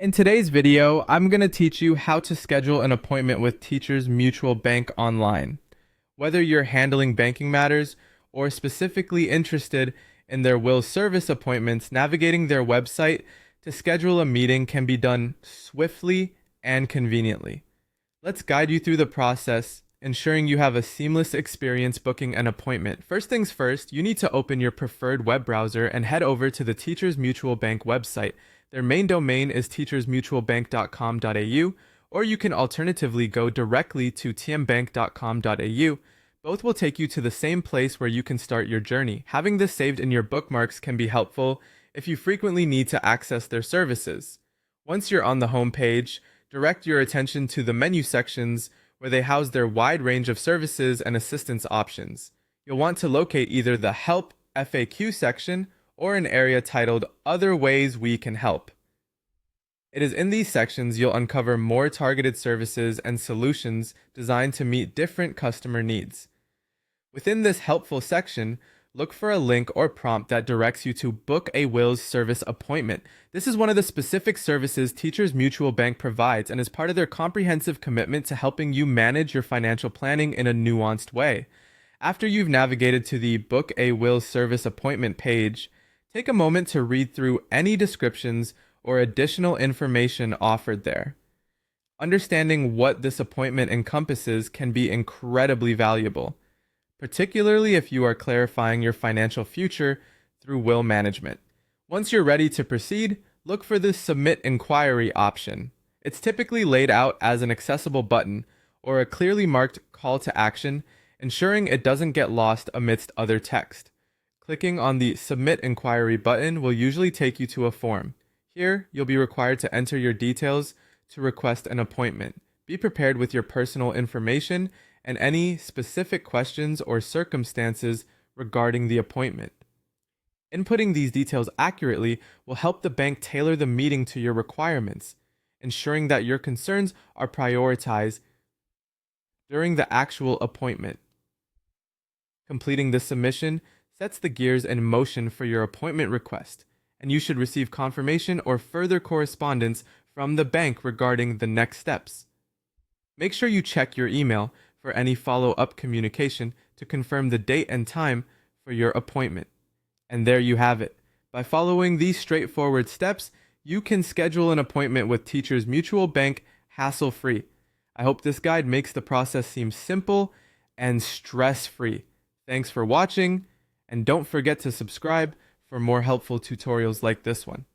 In today's video, I'm going to teach you how to schedule an appointment with Teachers Mutual Bank online. Whether you're handling banking matters or specifically interested in their will service appointments, navigating their website to schedule a meeting can be done swiftly and conveniently. Let's guide you through the process, ensuring you have a seamless experience booking an appointment. First things first, you need to open your preferred web browser and head over to the Teachers Mutual Bank website. Their main domain is teachersmutualbank.com.au, or you can alternatively go directly to tmbank.com.au. Both will take you to the same place where you can start your journey. Having this saved in your bookmarks can be helpful if you frequently need to access their services. Once you're on the home page, direct your attention to the menu sections where they house their wide range of services and assistance options. You'll want to locate either the Help FAQ section or an area titled Other Ways We Can Help. It is in these sections you'll uncover more targeted services and solutions designed to meet different customer needs. Within this helpful section, look for a link or prompt that directs you to book a wills service appointment. This is one of the specific services Teachers Mutual Bank provides and is part of their comprehensive commitment to helping you manage your financial planning in a nuanced way. After you've navigated to the Book a Wills Service Appointment page, take a moment to read through any descriptions or additional information offered there. Understanding what this appointment encompasses can be incredibly valuable, particularly if you are clarifying your financial future through will management. Once you're ready to proceed, look for the Submit Inquiry option. It's typically laid out as an accessible button or a clearly marked call to action, ensuring it doesn't get lost amidst other text. Clicking on the Submit Inquiry button will usually take you to a form. Here, you'll be required to enter your details to request an appointment. Be prepared with your personal information and any specific questions or circumstances regarding the appointment. Inputting these details accurately will help the bank tailor the meeting to your requirements, ensuring that your concerns are prioritized during the actual appointment. Completing this submission sets the gears in motion for your appointment request, and you should receive confirmation or further correspondence from the bank regarding the next steps. Make sure you check your email for any follow-up communication to confirm the date and time for your appointment. And there you have it. By following these straightforward steps, you can schedule an appointment with Teachers Mutual Bank hassle-free. I hope this guide makes the process seem simple and stress-free. Thanks for watching, and don't forget to subscribe for more helpful tutorials like this one.